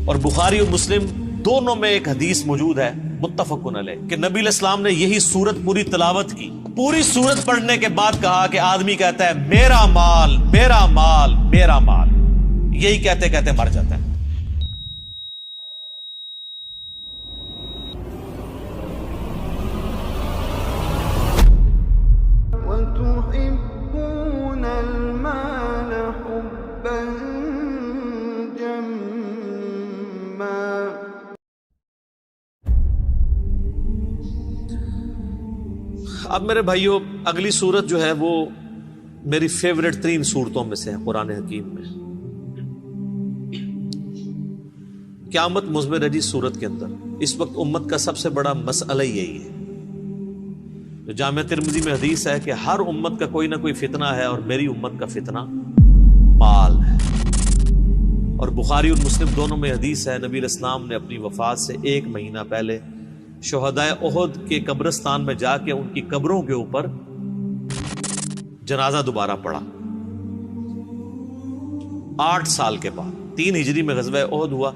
اور بخاری اور مسلم دونوں میں ایک حدیث موجود ہے متفقن علیہ کہ نبی علیہ السلام نے یہی سورت پوری تلاوت کی. پوری سورت پڑھنے کے بعد کہا کہ آدمی کہتا ہے میرا مال میرا مال میرا مال، یہی کہتے کہتے مر جاتا ہے. وَتُحِبُّونَ الْمَالَ حُبًّا جَمًّا. اب میرے بھائیوں، اگلی سورت جو ہے وہ میری فیوریٹ ترین سورتوں میں سے ہے قرآن حکیم میں. قیامت مضمر ہے جی سورت کے اندر. اس وقت امت کا سب سے بڑا مسئلہ یہی ہے. جو جامع ترمذی میں حدیث ہے کہ ہر امت کا کوئی نہ کوئی فتنہ ہے، اور میری امت کا فتنہ مال ہے. اور بخاری اور مسلم دونوں میں حدیث ہے نبی علیہ السلام نے اپنی وفات سے 1 مہینہ پہلے شہدائے احد کے قبرستان میں جا کے ان کی قبروں کے اوپر جنازہ دوبارہ پڑھا. 8 سال کے بعد 3 ہجری میں غزوہ احد ہوا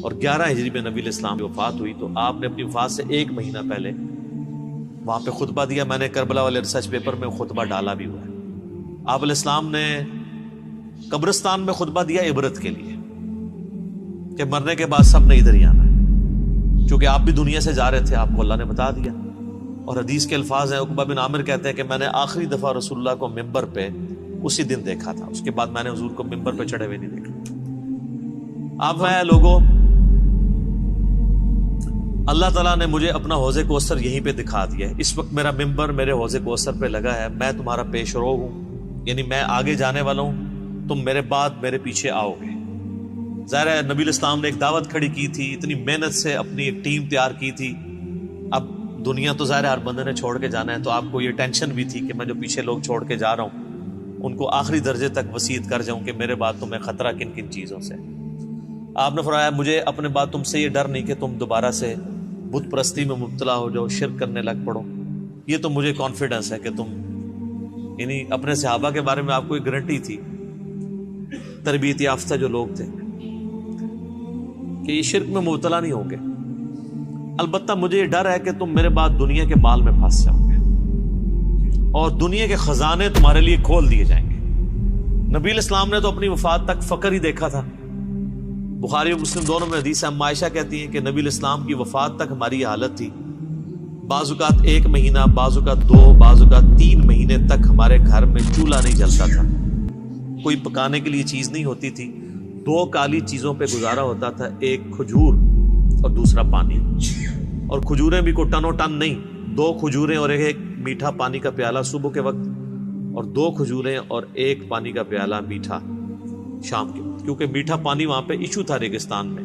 اور 11 ہجری میں نبی علیہ السلام کی وفات ہوئی. تو آپ نے اپنی وفات سے 1 مہینہ پہلے وہاں پہ خطبہ دیا. میں نے کربلا والے ریسرچ پیپر میں خطبہ ڈالا بھی ہوا ہے. آپ علیہ السلام نے قبرستان میں خطبہ دیا عبرت کے لیے کہ مرنے کے بعد سب نے ادھر ہی آنا ہے. چونکہ آپ بھی دنیا سے جا رہے تھے، آپ کو اللہ نے بتا دیا. اور حدیث کے الفاظ ہیں، عقبہ بن عامر کہتے ہیں کہ میں نے آخری دفعہ رسول اللہ کو ممبر پہ اسی دن دیکھا تھا. اس کے بعد میں نے حضور کو ممبر پہ چڑھے ہوئے نہیں دیکھا. اب میں لوگوں، اللہ تعالیٰ نے مجھے اپنا حوض کوثر یہیں پہ دکھا دیا ہے. اس وقت میرا ممبر میرے حوض کوثر پہ لگا ہے. میں تمہارا پیش رو ہوں، یعنی میں آگے جانے والا ہوں، تم میرے بعد میرے پیچھے آؤ گے. ظاہر ہے نبی علیہ السلام نے ایک دعوت کھڑی کی تھی، اتنی محنت سے اپنی ایک ٹیم تیار کی تھی. اب دنیا تو ظاہر ہر بندے نے چھوڑ کے جانا ہے، تو آپ کو یہ ٹینشن بھی تھی کہ میں جو پیچھے لوگ چھوڑ کے جا رہا ہوں ان کو آخری درجے تک وصیت کر جاؤں کہ میرے بعد تمہیں خطرہ کن کن چیزوں سے. آپ نے فرمایا مجھے اپنے بعد تم سے یہ ڈر نہیں کہ تم دوبارہ سے بت پرستی میں مبتلا ہو جاؤ، شرک کرنے لگ پڑو. یہ تو مجھے کانفیڈنس ہے کہ تم، یعنی اپنے صحابہ کے بارے میں آپ کو ایک گارنٹی تھی، تربیت یافتہ جو لوگ تھے، کہ یہ شرک میں مبتلا نہیں ہوں گے. البتہ مجھے یہ ڈر ہے کہ تم میرے بعد دنیا کے مال میں پھنس جاؤ گے اور دنیا کے خزانے تمہارے لیے کھول دیے جائیں گے. نبی علیہ السلام نے تو اپنی وفات تک فقر ہی دیکھا تھا. بخاری اور مسلم دونوں میں حدیث ہے، اما عائشہ کہتی ہیں کہ نبی علیہ السلام کی وفات تک ہماری یہ حالت تھی. بعض اوقات 1 مہینہ، بعض اوقات 2، بعض اوقات 3 مہینے تک ہمارے گھر میں چولہا نہیں جلتا تھا. کوئی پکانے کے لیے چیز نہیں ہوتی تھی. 2 کالی چیزوں پہ گزارا ہوتا تھا، ایک کھجور اور دوسرا پانی. اور کھجوریں بھی کو ٹن و ٹن نہیں، 2 کھجوریں اور ایک میٹھا پانی کا پیالہ صبح کے وقت، اور 2 کھجوریں اور 1 پانی کا پیالہ میٹھا شام کے وقت. کیونکہ میٹھا پانی وہاں پہ ایشو تھا ریگستان میں.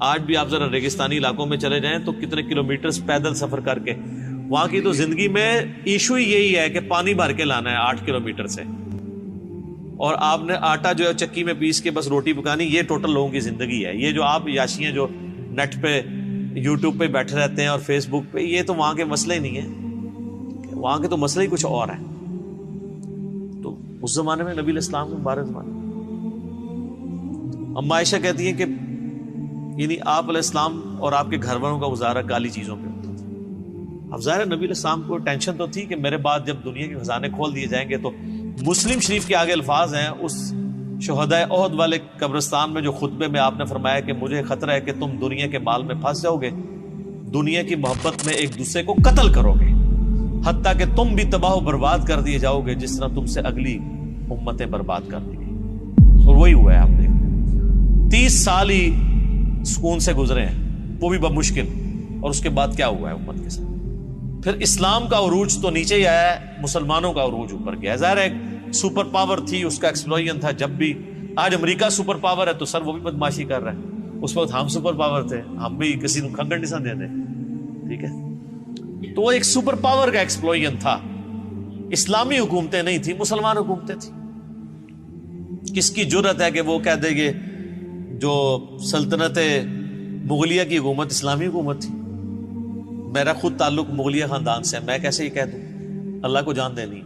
آج بھی آپ ذرا ریگستانی علاقوں میں چلے جائیں تو کتنے کلومیٹرز پیدل سفر کر کے، وہاں کی تو زندگی میں ایشو ہی یہی ہے کہ پانی بھر کے لانا ہے 8 کلومیٹر سے. اور آپ نے آٹا جو ہے چکی میں پیس کے بس روٹی پکانی. یہ ٹوٹل لوگوں کی زندگی ہے. یہ جو آپ یاشیاں جو نیٹ پہ یوٹیوب پہ بیٹھے رہتے ہیں اور فیس بک پہ، یہ تو وہاں کے مسئلے ہی نہیں ہیں. وہاں کے تو مسئلے ہی کچھ اور ہیں. تو اس زمانے میں نبی علیہ السلام کے مبارک زمانے، اما عائشہ کہتی ہیں کہ یعنی آپ علیہ السلام اور آپ کے گھر والوں کا گزارا کالی چیزوں پہ ہوتا تھا. اب ظاہر نبی علیہ السلام کو ٹینشن تو تھی کہ میرے بعد جب دنیا کے خزانے کھول دیے جائیں گے. تو مسلم شریف کے آگے الفاظ ہیں اس شہدائے احد والے قبرستان میں جو خطبے میں آپ نے فرمایا کہ مجھے خطرہ ہے کہ تم دنیا کے مال میں پھنس جاؤ گے، دنیا کی محبت میں ایک دوسرے کو قتل کرو گے، حتیٰ کہ تم بھی تباہ و برباد کر دیے جاؤ گے جس طرح تم سے اگلی امتیں برباد کر دی گئی. اور وہی ہوا ہے. آپ دیکھ 30 سال ہی سکون سے گزرے ہیں، وہ بھی بمشکل. اور اس کے بعد کیا ہوا ہے امت کے ساتھ؟ پھر اسلام کا عروج تو نیچے ہی آیا ہے، مسلمانوں کا عروج اوپر گیا ہے. ظاہر ہے سپر پاور تھی، اس کا ایکسپلوژن تھا. جب بھی آج امریکہ سپر پاور ہے تو سر وہ بھی بدماشی کر رہا ہے. اس وقت ہم سپر پاور تھے، ہم بھی کسی کو کھنگڑ نہیں دے دیں. ٹھیک ہے، تو وہ ایک سپر پاور کا ایکسپلوژن تھا. اسلامی حکومتیں نہیں تھی، مسلمان حکومتیں تھیں. کس کی جرت ہے کہ وہ کہہ دے گے جو سلطنت مغلیہ کی حکومت اسلامی حکومت تھی؟ میرا خود تعلق مغلیہ خاندان سے ہے، میں کیسے یہ کہہ دوں؟ اللہ کو جان دینی.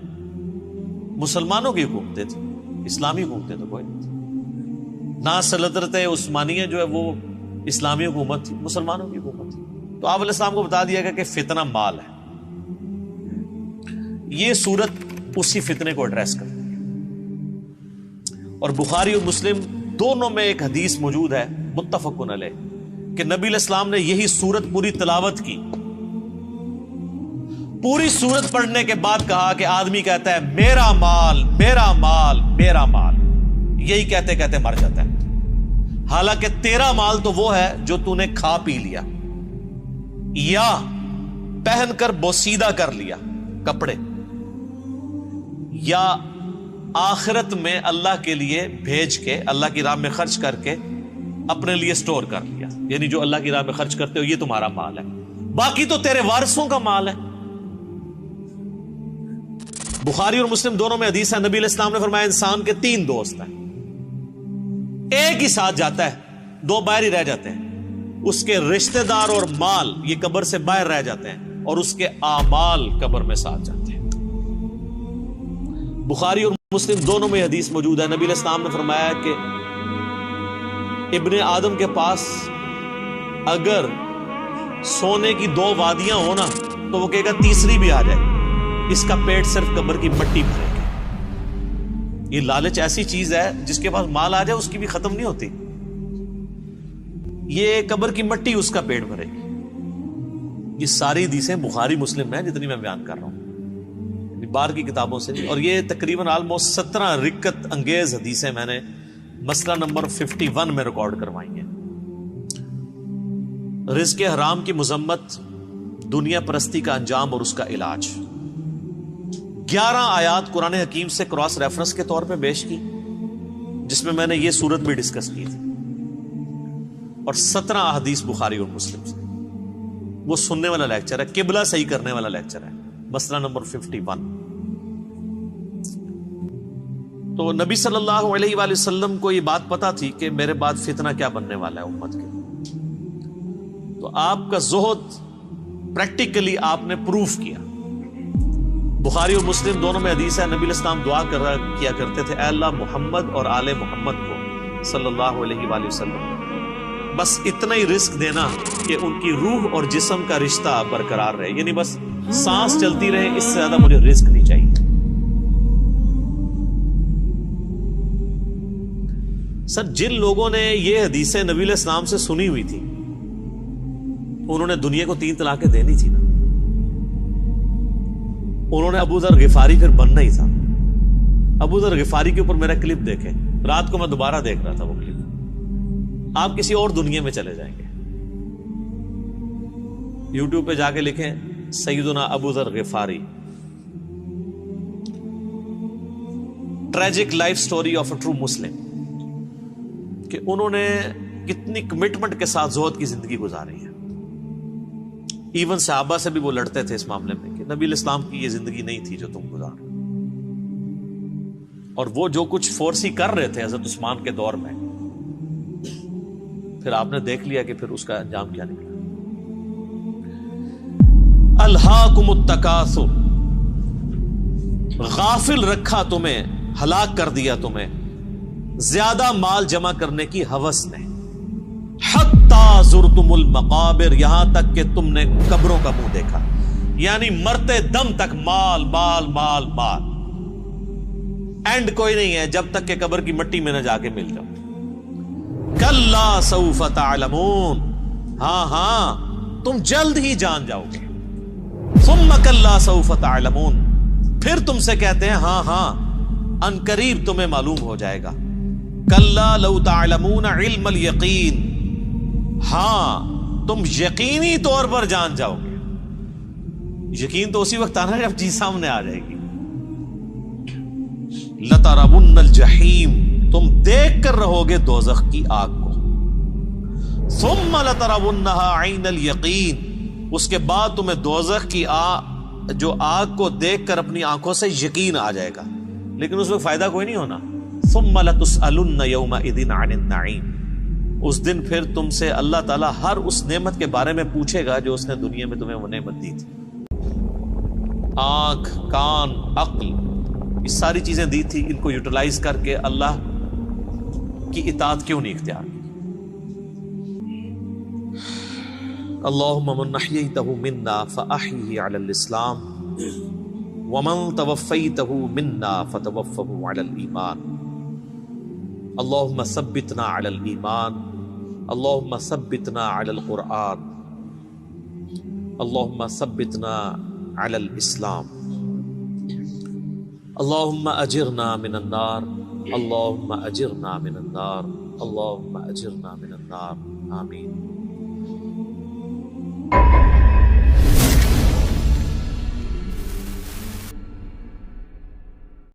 مسلمانوں کی حکومتیں تھیں، اسلامی حکومتیں تو کوئی نہیں تھی. نہ سلطنت عثمانیہ جو ہے وہ اسلامی حکومت تھی، مسلمانوں کی حکومت تھی۔ تو آپ علیہ السلام کو بتا دیا گیا کہ فتنہ مال ہے۔ یہ صورت اسی فتنے کو ایڈریس کرتی ہے، اور بخاری اور مسلم دونوں میں ایک حدیث موجود ہے متفق علیہ کہ نبی علیہ السلام نے یہی صورت پوری تلاوت کی، پوری صورت پڑھنے کے بعد کہا کہ آدمی کہتا ہے میرا مال میرا مال میرا مال، یہی کہتے کہتے مر جاتا ہے، حالانکہ تیرا مال تو وہ ہے جو تو نے کھا پی لیا یا پہن کر بوسیدہ کر لیا کپڑے، یا آخرت میں اللہ کے لیے بھیج کے اللہ کی راہ میں خرچ کر کے اپنے لیے سٹور کر لیا، یعنی جو اللہ کی راہ میں خرچ کرتے ہو یہ تمہارا مال ہے، باقی تو تیرے وارثوں کا مال ہے۔ بخاری اور مسلم دونوں میں حدیث ہے، نبی علیہ السلام نے فرمایا انسان کے 3 دوست ہیں، ایک ہی ساتھ جاتا ہے، 2 باہر ہی رہ جاتے ہیں، اس کے رشتہ دار اور مال یہ قبر سے باہر رہ جاتے ہیں، اور اس کے اعمال قبر میں ساتھ جاتے ہیں۔ بخاری اور مسلم دونوں میں حدیث موجود ہے، نبی علیہ السلام نے فرمایا کہ ابن آدم کے پاس اگر سونے کی 2 وادیاں ہونا تو وہ کہے گا تیسری بھی آ جائے، اس کا پیٹ صرف قبر کی مٹی بھرے گا۔ یہ لالچ ایسی چیز ہے جس کے پاس مال آ جائے اس کی بھی ختم نہیں ہوتی، یہ قبر کی مٹی اس کا پیٹ بھرے گی۔ یہ ساری حدیثیں بخاری مسلم میں جتنی میں بیان کر رہا ہوں، باہر کی کتابوں سے نہیں، اور یہ تقریباً آلموسٹ 17 رکت انگیز حدیثیں میں نے مسئلہ نمبر 51 میں ریکارڈ کروائی ہیں۔ رزق حرام کی مذمت، دنیا پرستی کا انجام اور اس کا علاج۔ 11 آیات قرآن حکیم سے کراس ریفرنس کے طور پہ پیش کی، جس میں نے یہ صورت بھی ڈسکس کی تھی، اور 17 احادیث بخاری اور مسلم سے۔ وہ سننے والا لیکچر ہے، قبلہ صحیح کرنے والا لیکچر ہے، مسئلہ نمبر 51۔ تو نبی صلی اللہ علیہ وآلہ وسلم کو یہ بات پتا تھی کہ میرے بعد فتنہ کیا بننے والا ہے امت کے، تو آپ کا زہد پریکٹیکلی آپ نے پروف کیا۔ بخاری اور مسلم دونوں میں حدیث ہے، نبی علیہ السلام دعا کیا کرتے تھے، اے اللہ محمد اور آل محمد کو صلی اللہ علیہ وآلہ وسلم بس اتنا ہی رزق دینا کہ ان کی روح اور جسم کا رشتہ برقرار رہے، یعنی بس سانس چلتی رہے، اس سے زیادہ مجھے رزق نہیں چاہیے۔ سر جن لوگوں نے یہ حدیثیں نبی علیہ السلام سے سنی ہوئی تھی انہوں نے دنیا کو 3 طلاقیں دینی تھی نا، انہوں نے ابو ذر غفاری پھر بننا ہی تھا۔ ابو ذر غفاری کے اوپر میرا کلپ دیکھیں، رات کو میں دوبارہ دیکھ رہا تھا وہ کلپ، آپ کسی اور دنیا میں چلے جائیں گے۔ یوٹیوب پہ جا کے لکھیں سیدنا ابو ذر غفاری، tragic life story of a true Muslim, کہ انہوں نے کتنی کمٹمنٹ کے ساتھ زہد کی زندگی گزاری ہے۔ ایون صحابہ سے بھی وہ لڑتے تھے اس معاملے میں کہ نبی علیہ السلام کی یہ زندگی نہیں تھی جو تم گزار، اور وہ جو کچھ فورسی کر رہے تھے حضرت عثمان کے دور میں، پھر آپ نے دیکھ لیا کہ پھر اس کا انجام کیا نکلا۔ الہاکم التکاثر، غافل رکھا تمہیں، ہلاک کر دیا تمہیں زیادہ مال جمع کرنے کی ہوس نے، حتی زرتم المقابر، یہاں تک کہ تم نے قبروں کا منہ دیکھا، یعنی مرتے دم تک مال مال مال مال، اینڈ کوئی نہیں ہے جب تک کہ قبر کی مٹی میں نہ جا کے مل جاؤ۔ کلا سوف تعلمون، ہاں ہاں تم جلد ہی جان جاؤ گے۔ ثم کلا سوف تعلمون، پھر تم سے کہتے ہیں ہاں ہاں ان قریب تمہیں معلوم ہو جائے گا۔ کلا لو تعلمون علم الیقین، ہاں تم یقینی طور پر جان جاؤ گے۔ یقین تو اسی وقت آنا جب چیز سامنے آ جائے گی۔ لترون الجحیم، تم دیکھ کر رہو گے دوزخ کی آگ کو۔ ثم لترونها عین الیقین، اس کے بعد تمہیں دوزخ کی جو آگ کو دیکھ کر اپنی آنکھوں سے یقین آ جائے گا، لیکن اس میں فائدہ کوئی نہیں ہونا۔ ثم لتسألن یومئذ عن النعیم، اس دن پھر تم سے اللہ تعالیٰ ہر اس نعمت کے بارے میں پوچھے گا جو اس نے دنیا میں تمہیں وہ نعمت دی تھی۔ آنکھ، کان، عقل، یہ ساری چیزیں دی تھی، ان کو یوٹیلائز کر کے اللہ کی اطاعت کیوں نہیں اختیار کی؟ اللہم من احییتہ منا فاحیہ علی الاسلام ومن توفیتہ منا فتوفہ علی الایمان اللہم ثبتنا علی الایمان اللہم ثبتنا علی القرآن اللہم ثبتنا علی الاسلام اللہم اجرنا من النار اللہم اجرنا من النار اللہم اجرنا من النار آمین.